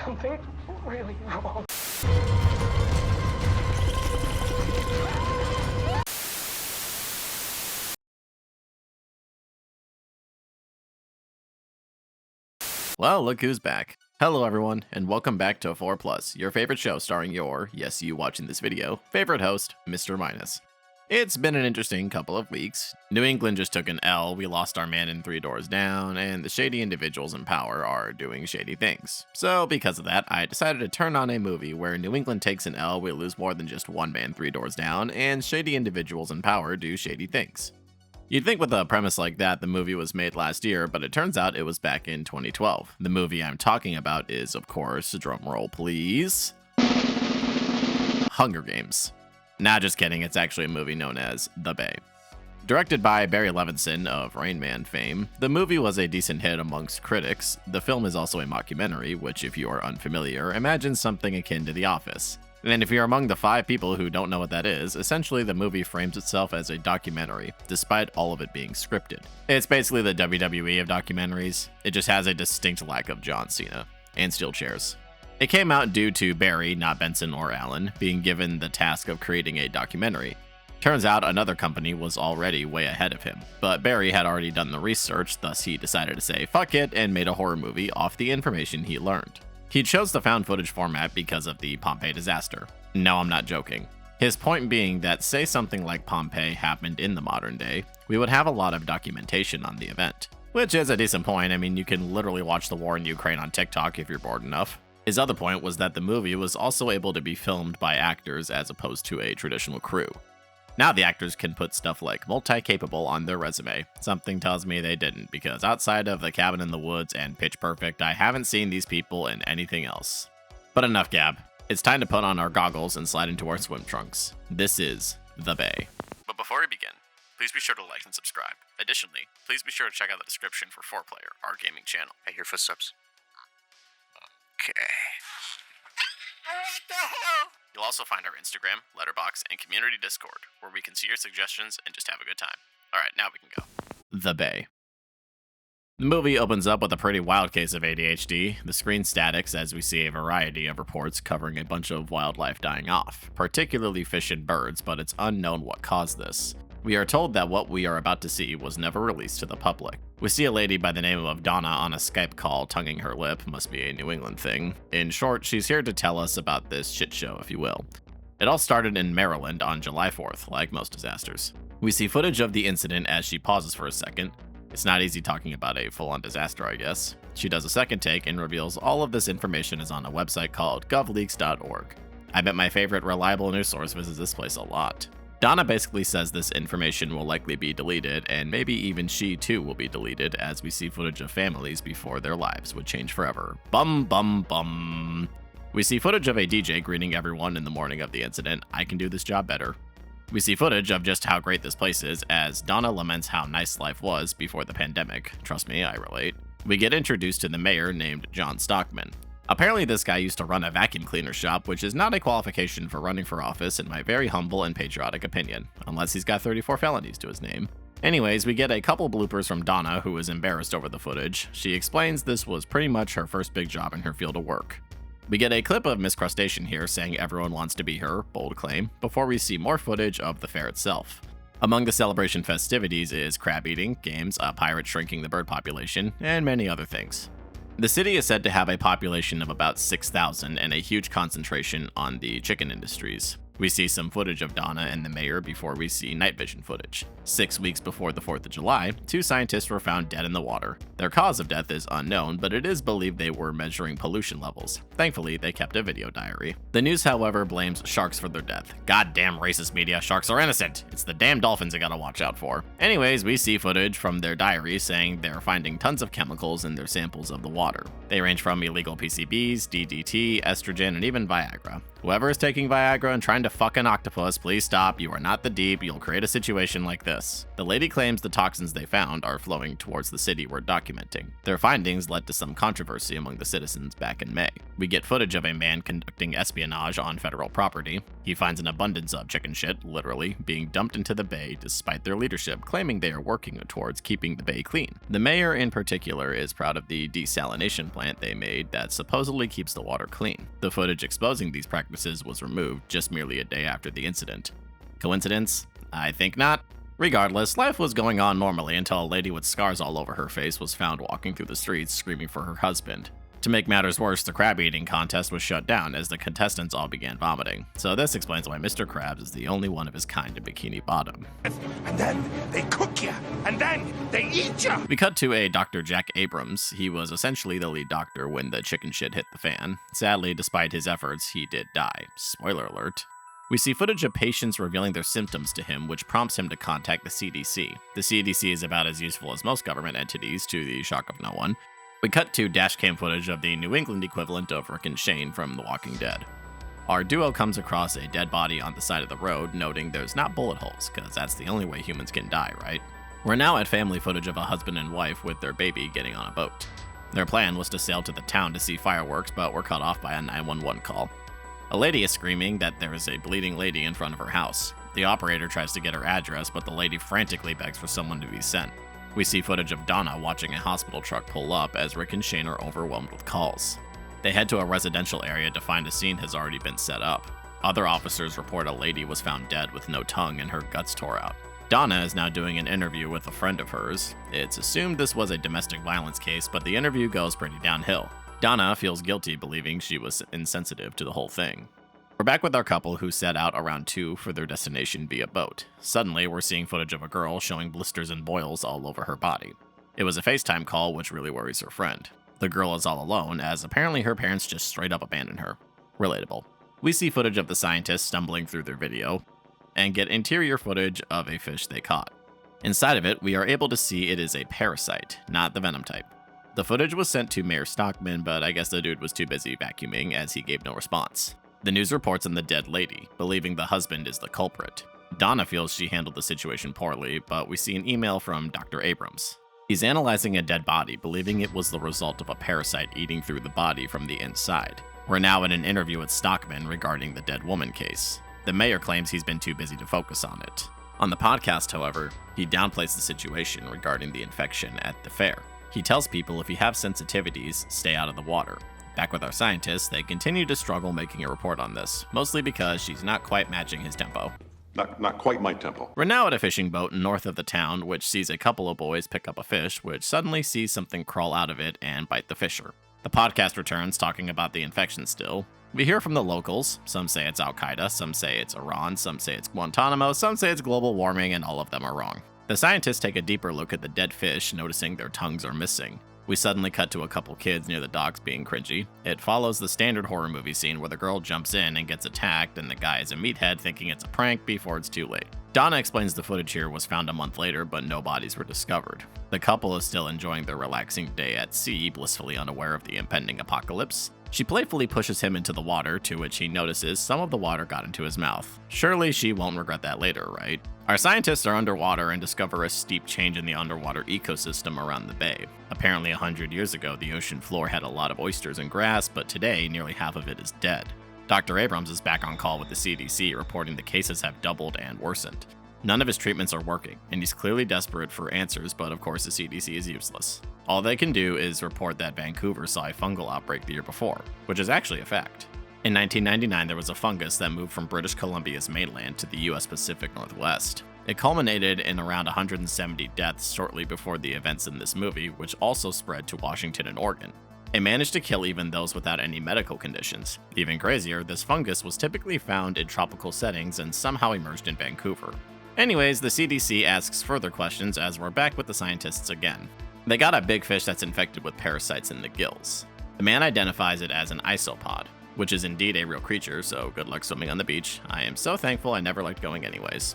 something really wrong. Well, look who's back. Hello everyone, and welcome back to 4+, your favorite show starring your, yes you watching this video, favorite host, Mr. Minus. It's been an interesting couple of weeks. New England just took an L, we lost our man in 3 Doors Down, and the shady individuals in power are doing shady things. So because of that, I decided to turn on a movie where New England takes an L, we lose more than just one man 3 doors down, and shady individuals in power do shady things. You'd think with a premise like that, the movie was made last year, but it turns out it was back in 2012. The movie I'm talking about is, of course, drumroll please, Hunger Games. Nah, just kidding, it's actually a movie known as The Bay. Directed by Barry Levinson of Rain Man fame, the movie was a decent hit amongst critics. The film is also a mockumentary, which if you are unfamiliar, imagine something akin to The Office. And if you're among the 5 people who don't know what that is, essentially the movie frames itself as a documentary, despite all of it being scripted. It's basically the WWE of documentaries. It just has a distinct lack of John Cena and steel chairs. It came out due to Barry, not Benson or Allen, being given the task of creating a documentary. Turns out another company was already way ahead of him, but Barry had already done the research, thus he decided to say fuck it and made a horror movie off the information he learned. He chose the found footage format because of the Pompeii disaster. No, I'm not joking. His point being that say something like Pompeii happened in the modern day, we would have a lot of documentation on the event. Which is a decent point, I mean you can literally watch the war in Ukraine on TikTok if you're bored enough. His other point was that the movie was also able to be filmed by actors as opposed to a traditional crew. Now the actors can put stuff like multi-capable on their resume. Something tells me they didn't, because outside of The Cabin in the Woods and Pitch Perfect, I haven't seen these people in anything else. But enough gab. It's time to put on our goggles and slide into our swim trunks. This is The Bay. But before we begin, please be sure to like and subscribe. Additionally, please be sure to check out the description for 4Player, our gaming channel. I hear footsteps. Okay. You'll also find our Instagram, Letterboxd, and community Discord, where we can see your suggestions and just have a good time. Alright, now we can go. The Bay. The movie opens up with a pretty wild case of ADHD. The screen statics as we see a variety of reports covering a bunch of wildlife dying off, particularly fish and birds, but it's unknown what caused this. We are told that what we are about to see was never released to the public. We see a lady by the name of Donna on a Skype call tonguing her lip, must be a New England thing. In short, she's here to tell us about this shit show, if you will. It all started in Maryland on July 4th, like most disasters. We see footage of the incident as she pauses for a second. It's not easy talking about a full-on disaster, I guess. She does a second take and reveals all of this information is on a website called govleaks.org. I bet my favorite reliable news source visits this place a lot. Donna basically says this information will likely be deleted, and maybe even she too will be deleted as we see footage of families before their lives would change forever. Bum bum bum. We see footage of a DJ greeting everyone in the morning of the incident. I can do this job better. We see footage of just how great this place is as Donna laments how nice life was before the pandemic. Trust me, I relate. We get introduced to the mayor named John Stockman. Apparently this guy used to run a vacuum cleaner shop, which is not a qualification for running for office in my very humble and patriotic opinion, unless he's got 34 felonies to his name. Anyways, we get a couple bloopers from Donna, who is embarrassed over the footage. She explains this was pretty much her first big job in her field of work. We get a clip of Miss Crustacean here saying everyone wants to be her, bold claim, before we see more footage of the fair itself. Among the celebration festivities is crab eating, games, a pirate shrinking the bird population, and many other things. The city is said to have a population of about 6,000 and a huge concentration on the chicken industries. We see some footage of Donna and the mayor before we see night vision footage. 6 weeks before the 4th of July, 2 scientists were found dead in the water. Their cause of death is unknown, but it is believed they were measuring pollution levels. Thankfully, they kept a video diary. The news, however, blames sharks for their death. Goddamn racist media, sharks are innocent. It's the damn dolphins you gotta watch out for. Anyways, we see footage from their diary saying they're finding tons of chemicals in their samples of the water. They range from illegal PCBs, DDT, estrogen, and even Viagra. Whoever is taking Viagra and trying to fuck an octopus, please stop. You are not the Deep. You'll create a situation like this. The lady claims the toxins they found are flowing towards the city we're documenting. Their findings led to some controversy among the citizens back in May. We get footage of a man conducting espionage on federal property. He finds an abundance of chicken shit, literally, being dumped into the bay despite their leadership claiming they are working towards keeping the bay clean. The mayor in particular is proud of the desalination plant they made that supposedly keeps the water clean. The footage exposing these practices was removed just merely a day after the incident. Coincidence? I think not. Regardless, life was going on normally until a lady with scars all over her face was found walking through the streets screaming for her husband. To make matters worse, the crab eating contest was shut down as the contestants all began vomiting. So this explains why Mr. Krabs is the only one of his kind in Bikini Bottom. And then they cook you, and then they eat you. We cut to a Dr. Jack Abrams. He was essentially the lead doctor when the chicken shit hit the fan. Sadly, despite his efforts, he did die. Spoiler alert. We see footage of patients revealing their symptoms to him, which prompts him to contact the CDC. The CDC is about as useful as most government entities, to the shock of no one. We cut to dashcam footage of the New England equivalent of Rick and Shane from The Walking Dead. Our duo comes across a dead body on the side of the road, noting there's not bullet holes, because that's the only way humans can die, right? We're now at family footage of a husband and wife with their baby getting on a boat. Their plan was to sail to the town to see fireworks, but were cut off by a 911 call. A lady is screaming that there is a bleeding lady in front of her house. The operator tries to get her address, but the lady frantically begs for someone to be sent. We see footage of Donna watching a hospital truck pull up as Rick and Shane are overwhelmed with calls. They head to a residential area to find a scene has already been set up. Other officers report a lady was found dead with no tongue and her guts tore out. Donna is now doing an interview with a friend of hers. It's assumed this was a domestic violence case, but the interview goes pretty downhill. Donna feels guilty believing she was insensitive to the whole thing. We're back with our couple who set out around 2 for their destination via boat. Suddenly, we're seeing footage of a girl showing blisters and boils all over her body. It was a FaceTime call, which really worries her friend. The girl is all alone, as apparently her parents just straight up abandoned her. Relatable. We see footage of the scientists stumbling through their video, and get interior footage of a fish they caught. Inside of it, we are able to see it is a parasite, not the venom type. The footage was sent to Mayor Stockman, but I guess the dude was too busy vacuuming as he gave no response. The news reports on the dead lady, believing the husband is the culprit. Donna feels she handled the situation poorly, but we see an email from Dr. Abrams. He's analyzing a dead body, believing it was the result of a parasite eating through the body from the inside. We're now in an interview with Stockman regarding the dead woman case. The mayor claims he's been too busy to focus on it. On the podcast, however, he downplays the situation regarding the infection at the fair. He tells people if you have sensitivities, stay out of the water. Back with our scientists, they continue to struggle making a report on this, mostly because she's not quite matching his tempo. Not quite my tempo. We're now at a fishing boat north of the town, which sees a couple of boys pick up a fish, which suddenly sees something crawl out of it and bite the fisher. The podcast returns, talking about the infection still. We hear from the locals. Some say it's Al-Qaeda, some say it's Iran, some say it's Guantanamo, some say it's global warming, and all of them are wrong. The scientists take a deeper look at the dead fish, noticing their tongues are missing. We suddenly cut to a couple kids near the docks being cringy. It follows the standard horror movie scene where the girl jumps in and gets attacked and the guy is a meathead thinking it's a prank before it's too late. Donna explains the footage here was found a month later, but no bodies were discovered. The couple is still enjoying their relaxing day at sea, blissfully unaware of the impending apocalypse. She playfully pushes him into the water, to which he notices some of the water got into his mouth. Surely she won't regret that later, right? Our scientists are underwater and discover a steep change in the underwater ecosystem around the bay. Apparently 100 years ago, the ocean floor had a lot of oysters and grass, but today, nearly half of it is dead. Dr. Abrams is back on call with the CDC, reporting the cases have doubled and worsened. None of his treatments are working, and he's clearly desperate for answers, but of course the CDC is useless. All they can do is report that Vancouver saw a fungal outbreak the year before, which is actually a fact. In 1999, there was a fungus that moved from British Columbia's mainland to the US Pacific Northwest. It culminated in around 170 deaths shortly before the events in this movie, which also spread to Washington and Oregon. It managed to kill even those without any medical conditions. Even crazier, this fungus was typically found in tropical settings and somehow emerged in Vancouver. Anyways, the CDC asks further questions as we're back with the scientists again. They got a big fish that's infected with parasites in the gills. The man identifies it as an isopod, which is indeed a real creature, so good luck swimming on the beach. I am so thankful I never liked going anyways.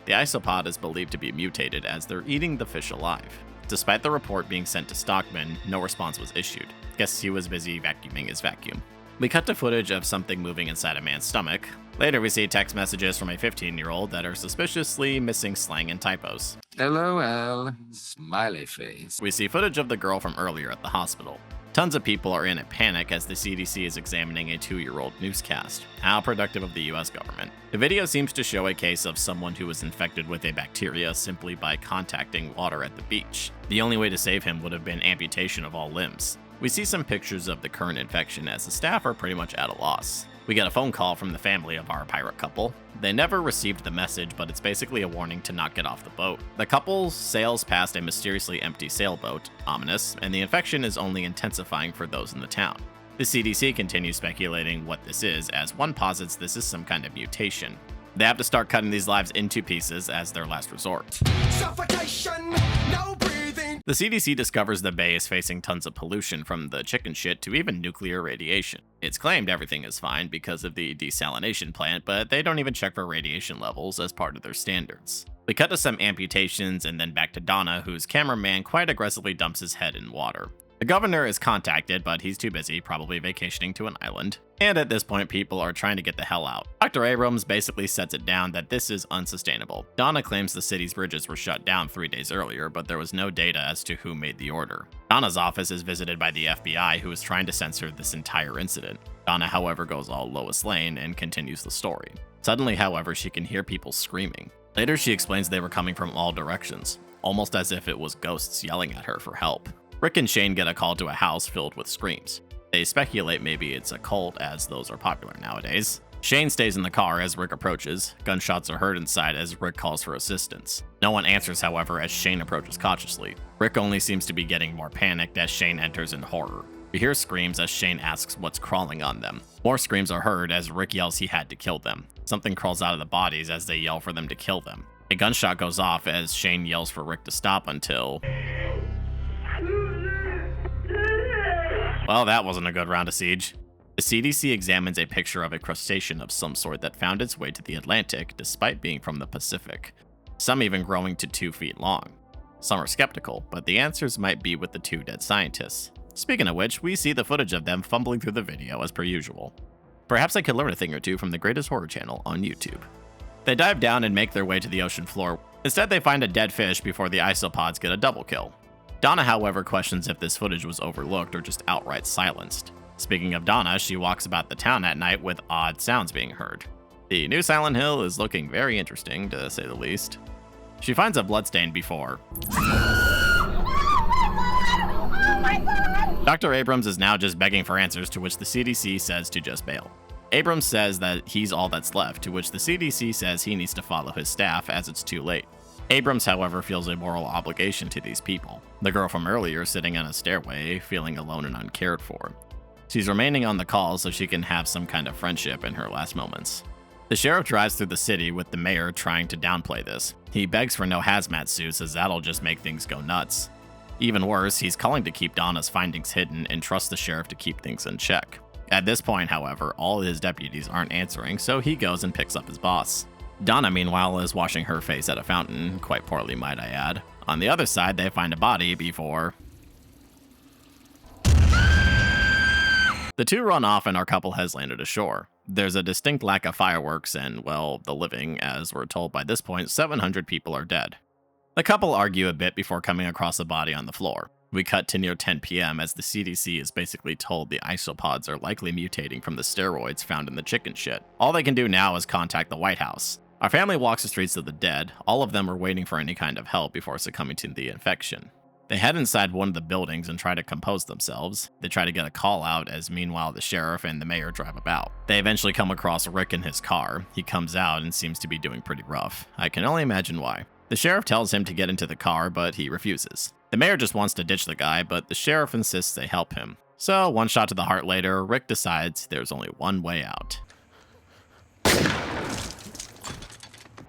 The isopod is believed to be mutated as they're eating the fish alive. Despite the report being sent to Stockman, no response was issued. Guess he was busy vacuuming his vacuum. We cut to footage of something moving inside a man's stomach. Later, we see text messages from a 15-year-old that are suspiciously missing slang and typos. LOL, smiley face. We see footage of the girl from earlier at the hospital. Tons of people are in a panic as the CDC is examining a 2-year-old newscast. How productive of the US government. The video seems to show a case of someone who was infected with a bacteria simply by contacting water at the beach. The only way to save him would have been amputation of all limbs. We see some pictures of the current infection as the staff are pretty much at a loss. We get a phone call from the family of our pirate couple. They never received the message, but it's basically a warning to not get off the boat. The couple sails past a mysteriously empty sailboat, ominous, and the infection is only intensifying for those in the town. The CDC continues speculating what this is, as one posits this is some kind of mutation. They have to start cutting these lives into pieces as their last resort. Suffocation, no breathing. The CDC discovers the bay is facing tons of pollution from the chicken shit to even nuclear radiation. It's claimed everything is fine because of the desalination plant, but they don't even check for radiation levels as part of their standards. We cut to some amputations and then back to Donna, whose cameraman quite aggressively dumps his head in water. The governor is contacted, but he's too busy, probably vacationing to an island. And at this point, people are trying to get the hell out. Dr. Abrams basically sets it down that this is unsustainable. Donna claims the city's bridges were shut down 3 days earlier, but there was no data as to who made the order. Donna's office is visited by the FBI, who is trying to censor this entire incident. Donna, however, goes all Lois Lane and continues the story. Suddenly, however, she can hear people screaming. Later, she explains they were coming from all directions, almost as if it was ghosts yelling at her for help. Rick and Shane get a call to a house filled with screams. They speculate maybe it's a cult, as those are popular nowadays. Shane stays in the car as Rick approaches. Gunshots are heard inside as Rick calls for assistance. No one answers, however, as Shane approaches cautiously. Rick only seems to be getting more panicked as Shane enters in horror. We hear screams as Shane asks what's crawling on them. More screams are heard as Rick yells he had to kill them. Something crawls out of the bodies as they yell for them to kill them. A gunshot goes off as Shane yells for Rick to stop until... well, that wasn't a good round of siege. The CDC examines a picture of a crustacean of some sort that found its way to the Atlantic despite being from the Pacific, some even growing to 2 feet long. Some are skeptical, but the answers might be with the 2 dead scientists. Speaking of which, we see the footage of them fumbling through the video as per usual. Perhaps I could learn a thing or two from the Greatest Horror channel on YouTube. They dive down and make their way to the ocean floor. Instead, they find a dead fish before the isopods get a double kill. Donna, however, questions if this footage was overlooked or just outright silenced. Speaking of Donna, she walks about the town at night with odd sounds being heard. The new Silent Hill is looking very interesting, to say the least. She finds a bloodstain before. Dr. Abrams is now just begging for answers, to which the CDC says to just bail. Abrams says that he's all that's left, to which the CDC says he needs to follow his staff as it's too late. Abrams, however, feels a moral obligation to these people. The girl from earlier sitting on a stairway, feeling alone and uncared for. She's remaining on the call so she can have some kind of friendship in her last moments. The sheriff drives through the city with the mayor trying to downplay this. He begs for no hazmat suits as that'll just make things go nuts. Even worse, he's calling to keep Donna's findings hidden and trusts the sheriff to keep things in check. At this point, however, all his deputies aren't answering, so he goes and picks up his boss. Donna, meanwhile, is washing her face at a fountain, quite poorly might I add. On the other side, they find a body before... the 2 run off and our couple has landed ashore. There's a distinct lack of fireworks and, well, the living, as we're told by this point 700 people are dead. The couple argue a bit before coming across a body on the floor. We cut to near 10 p.m. as the CDC is basically told the isopods are likely mutating from the steroids found in the chicken shit. All they can do now is contact the White House. Our family walks the streets of the dead. All of them are waiting for any kind of help before succumbing to the infection. They head inside one of the buildings and try to compose themselves. They try to get a call out as meanwhile the sheriff and the mayor drive about. They eventually come across Rick in his car. He comes out and seems to be doing pretty rough. I can only imagine why. The sheriff tells him to get into the car, but he refuses. The mayor just wants to ditch the guy, but the sheriff insists they help him. So, one shot to the heart later, Rick decides there's only one way out.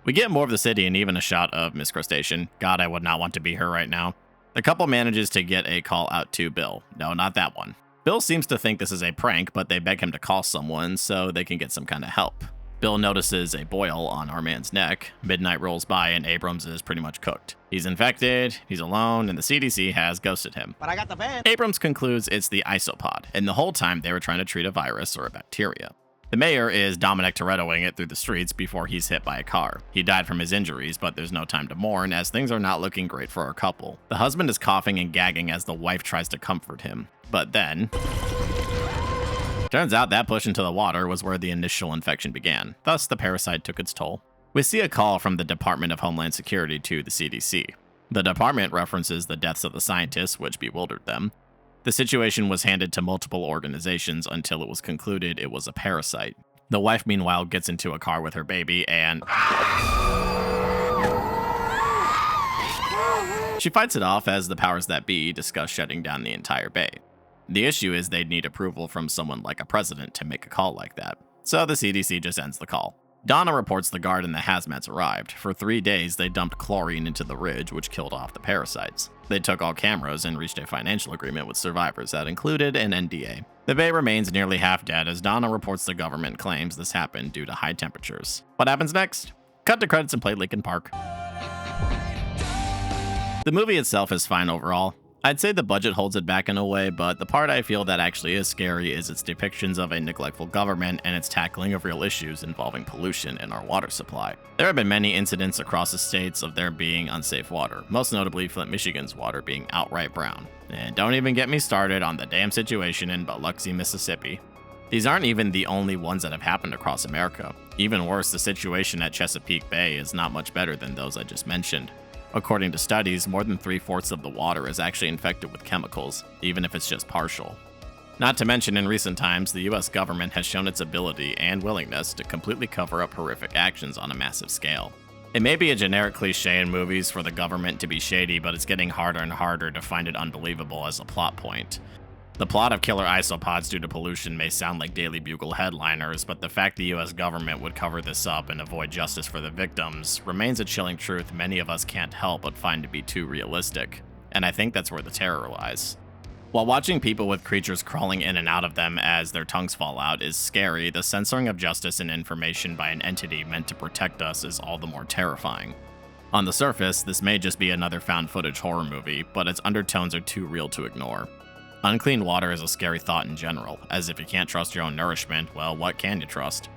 We get more of the city and even a shot of Miss Crustacean. God, I would not want to be her right now. The couple manages to get a call out to Bill. No, not that one. Bill seems to think this is a prank, but they beg him to call someone so they can get some kind of help. Bill notices a boil on our man's neck. Midnight rolls by and Abrams is pretty much cooked. He's infected, he's alone, and the CDC has ghosted him. But I got the van. Abrams concludes it's the isopod, and the whole time they were trying to treat a virus or a bacteria. The mayor is Dominic Torettoing it through the streets before he's hit by a car. He died from his injuries, but there's no time to mourn as things are not looking great for our couple. The husband is coughing and gagging as the wife tries to comfort him. But then... turns out that push into the water was where the initial infection began. Thus, the parasite took its toll. We see a call from the Department of Homeland Security to the CDC. The department references the deaths of the scientists, which bewildered them. The situation was handed to multiple organizations until it was concluded it was a parasite. The wife, meanwhile, gets into a car with her baby and... she fights it off as the powers that be discuss shutting down the entire bay. The issue is they'd need approval from someone like a president to make a call like that. So the CDC just ends the call. Donna reports the guard and the hazmats arrived. For 3 days, they dumped chlorine into the ridge, which killed off the parasites. They took all cameras and reached a financial agreement with survivors that included an NDA. The bay remains nearly half dead as Donna reports the government claims this happened due to high temperatures. What happens next? Cut to credits and play Linkin Park. The movie itself is fine overall. I'd say the budget holds it back in a way, but the part I feel that actually is scary is its depictions of a neglectful government and its tackling of real issues involving pollution in our water supply. There have been many incidents across the states of there being unsafe water, most notably Flint, Michigan's water being outright brown. And don't even get me started on the damn situation in Biloxi, Mississippi. These aren't even the only ones that have happened across America. Even worse, the situation at Chesapeake Bay is not much better than those I just mentioned. According to studies, more than 3/4 of the water is actually infected with chemicals, even if it's just partial. Not to mention, in recent times, the US government has shown its ability and willingness to completely cover up horrific actions on a massive scale. It may be a generic cliche in movies for the government to be shady, but it's getting harder and harder to find it unbelievable as a plot point. The plot of killer isopods due to pollution may sound like Daily Bugle headliners, but the fact the US government would cover this up and avoid justice for the victims remains a chilling truth many of us can't help but find to be too realistic. And I think that's where the terror lies. While watching people with creatures crawling in and out of them as their tongues fall out is scary, the censoring of justice and information by an entity meant to protect us is all the more terrifying. On the surface, this may just be another found footage horror movie, but its undertones are too real to ignore. Unclean water is a scary thought in general, as if you can't trust your own nourishment, well, what can you trust?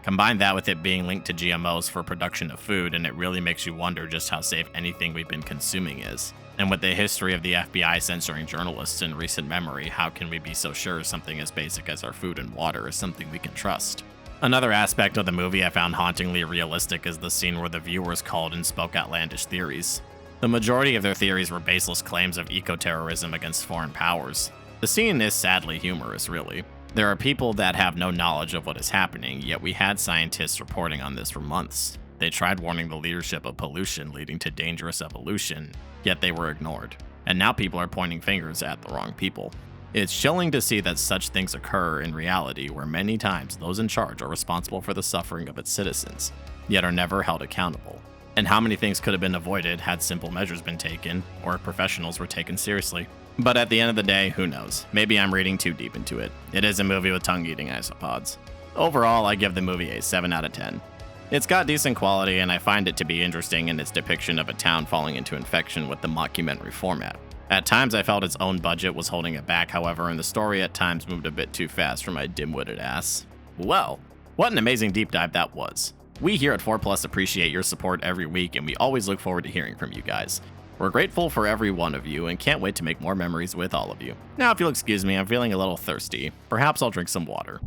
Combine that with it being linked to GMOs for production of food, and it really makes you wonder just how safe anything we've been consuming is. And with the history of the FBI censoring journalists in recent memory, how can we be so sure something as basic as our food and water is something we can trust? Another aspect of the movie I found hauntingly realistic is the scene where the viewers called and spoke outlandish theories. The majority of their theories were baseless claims of eco-terrorism against foreign powers. The scene is sadly humorous, really. There are people that have no knowledge of what is happening, yet we had scientists reporting on this for months. They tried warning the leadership of pollution leading to dangerous evolution, yet they were ignored. And now people are pointing fingers at the wrong people. It's chilling to see that such things occur in reality where many times those in charge are responsible for the suffering of its citizens, yet are never held accountable. And how many things could have been avoided had simple measures been taken, or if professionals were taken seriously. But at the end of the day, who knows? Maybe I'm reading too deep into it. It is a movie with tongue-eating isopods. Overall, I give the movie a 7 out of 10. It's got decent quality, and I find it to be interesting in its depiction of a town falling into infection with the mockumentary format. At times, I felt its own budget was holding it back, however, and the story at times moved a bit too fast for my dim-witted ass. Well, what an amazing deep dive that was. We here at 4Plus appreciate your support every week, and we always look forward to hearing from you guys. We're grateful for every one of you and can't wait to make more memories with all of you. Now, if you'll excuse me, I'm feeling a little thirsty. Perhaps I'll drink some water.